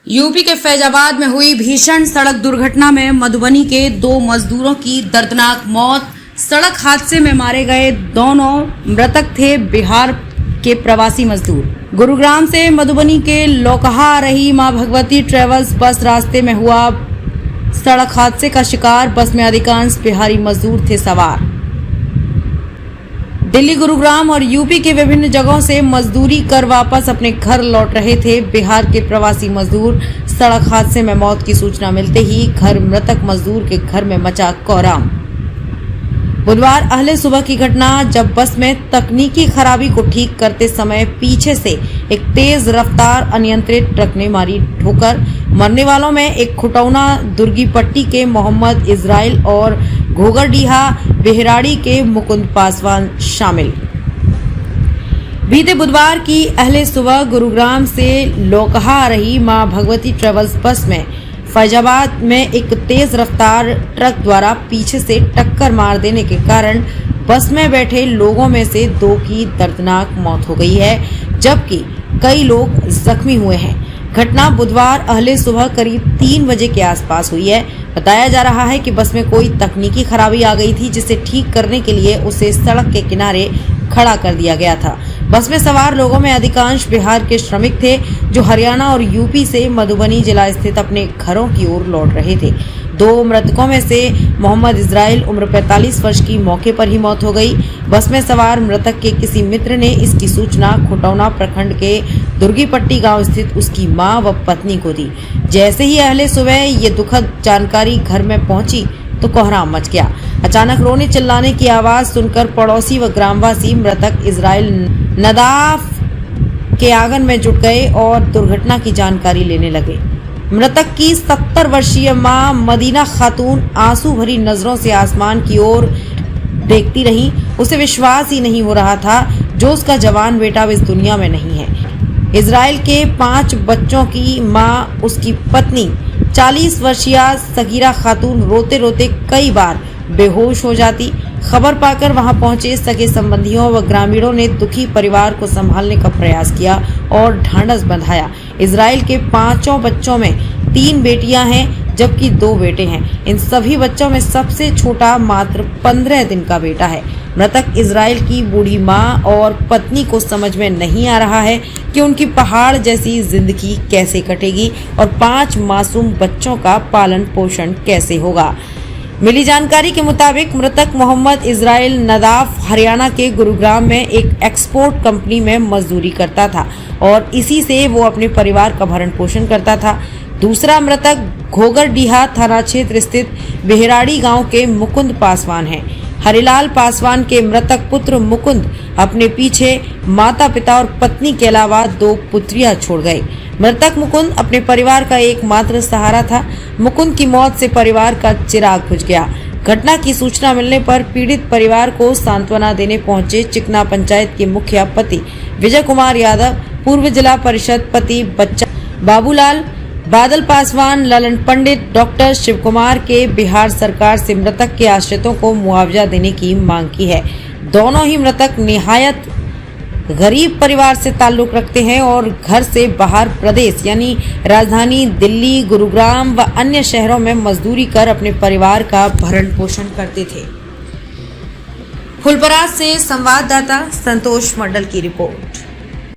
UP के फैजाबाद में हुई भीषण सड़क दुर्घटना में मधुबनी के 2 मजदूरों की दर्दनाक मौत। सड़क हादसे में मारे गए दोनों मृतक थे बिहार के प्रवासी मजदूर। गुरुग्राम से मधुबनी के लोकहा आ रही मां भगवती ट्रेवल्स बस रास्ते में हुआ सड़क हादसे का शिकार। बस में अधिकांश बिहारी मजदूर थे सवार। दिल्ली, गुरुग्राम और यूपी के विभिन्न जगहों से मजदूरी कर वापस अपने घर लौट रहे थे बिहार के प्रवासी मजदूर। सड़क हादसे में मौत की सूचना मिलते ही मृतक मजदूर के घर में मचा कोहराम। बुधवार अहले सुबह की घटना, जब बस में तकनीकी खराबी को ठीक करते समय पीछे से एक तेज रफ्तार अनियंत्रित ट्रक ने मारी ठोकर। मरने वालों में एक खुटौना दुर्गीपट्टी के मोहम्मद इजराइल और घोगरडीहा बेहराड़ी के मुकुंद पासवान शामिल। बीते बुधवार की अहले सुबह गुरुग्राम से लोकहा आ रही मां भगवती ट्रेवल्स बस में फैजाबाद में एक तेज रफ्तार ट्रक द्वारा पीछे से टक्कर मार देने के कारण बस में बैठे लोगों में से 2 की दर्दनाक मौत हो गई है, जबकि कई लोग जख्मी हुए हैं। घटना बुधवार अहले सुबह करीब 3 बजे के आसपास हुई है। बताया जा रहा है कि बस में कोई तकनीकी खराबी आ गई थी, जिसे ठीक करने के लिए उसे सड़क के किनारे खड़ा कर दिया गया था। बस में सवार लोगों में अधिकांश बिहार के श्रमिक थे, जो हरियाणा और यूपी से मधुबनी जिला स्थित अपने घरों की ओर लौट रहे थे। 2 मृतकों में से मोहम्मद इजराइल उम्र 45 वर्ष की मौके पर ही मौत हो गई। बस में सवार मृतक के किसी मित्र ने इसकी सूचना खुटौना प्रखंड के दुर्गीपट्टी गांव स्थित उसकी मां व पत्नी को दी। जैसे ही अहले सुबह ये दुखद जानकारी घर में पहुंची तो कोहराम मच गया। अचानक रोने चिल्लाने की आवाज सुनकर पड़ोसी व ग्रामवासी मृतक इजराइल नदाफ के आंगन में जुट गए और दुर्घटना की जानकारी लेने लगे। मृतक की 70 वर्षीय मां मदीना खातून आंसू भरी नजरों से आसमान की ओर देखती रही। उसे विश्वास ही नहीं हो रहा था जो उसका जवान बेटा इस दुनिया में नहीं है। इजराइल के 5 बच्चों की मां, उसकी पत्नी 40 वर्षीय सगीरा खातून रोते रोते कई बार बेहोश हो जाती। खबर पाकर वहां पहुंचे सगे संबंधियों व ग्रामीणों ने दुखी परिवार को संभालने का प्रयास किया और ढांढस बंधाया। इजराइल के 5 बच्चों में 3 बेटियां हैं, जबकि 2 बेटे हैं। इन सभी बच्चों में सबसे छोटा मात्र 15 दिन का बेटा है। मृतक इजराइल की बूढ़ी मां और पत्नी को समझ में नहीं आ रहा है कि उनकी पहाड़ जैसी जिंदगी कैसे कटेगी और 5 मासूम बच्चों का पालन पोषण कैसे होगा। मिली जानकारी के मुताबिक मृतक मोहम्मद इजराइल नदाफ हरियाणा के गुरुग्राम में एक एक्सपोर्ट कंपनी में मजदूरी करता था और इसी से वो अपने परिवार का भरण पोषण करता था। दूसरा मृतक घोगरडीहा थाना क्षेत्र स्थित बेहराड़ी गांव के मुकुंद पासवान है। हरिलाल पासवान के मृतक पुत्र मुकुंद अपने पीछे माता पिता और पत्नी के अलावा 2 पुत्रियां छोड़ गए। मृतक मुकुंद अपने परिवार का एकमात्र सहारा था। मुकुंद की मौत से परिवार का चिराग बुझ गया। घटना की सूचना मिलने पर पीड़ित परिवार को सांत्वना देने पहुंचे चिकना पंचायत के मुखिया पति विजय कुमार यादव, पूर्व जिला परिषद पति बच्चा बाबूलाल, बादल पासवान, ललन पंडित, डॉक्टर शिव कुमार के बिहार सरकार से मृतक के आश्रितों को मुआवजा देने की मांग की है। दोनों ही मृतक निहायत गरीब परिवार से ताल्लुक रखते हैं और घर से बाहर प्रदेश यानी राजधानी दिल्ली, गुरुग्राम व अन्य शहरों में मजदूरी कर अपने परिवार का भरण पोषण करते थे। फुलपरास से संवाददाता संतोष मंडल की रिपोर्ट।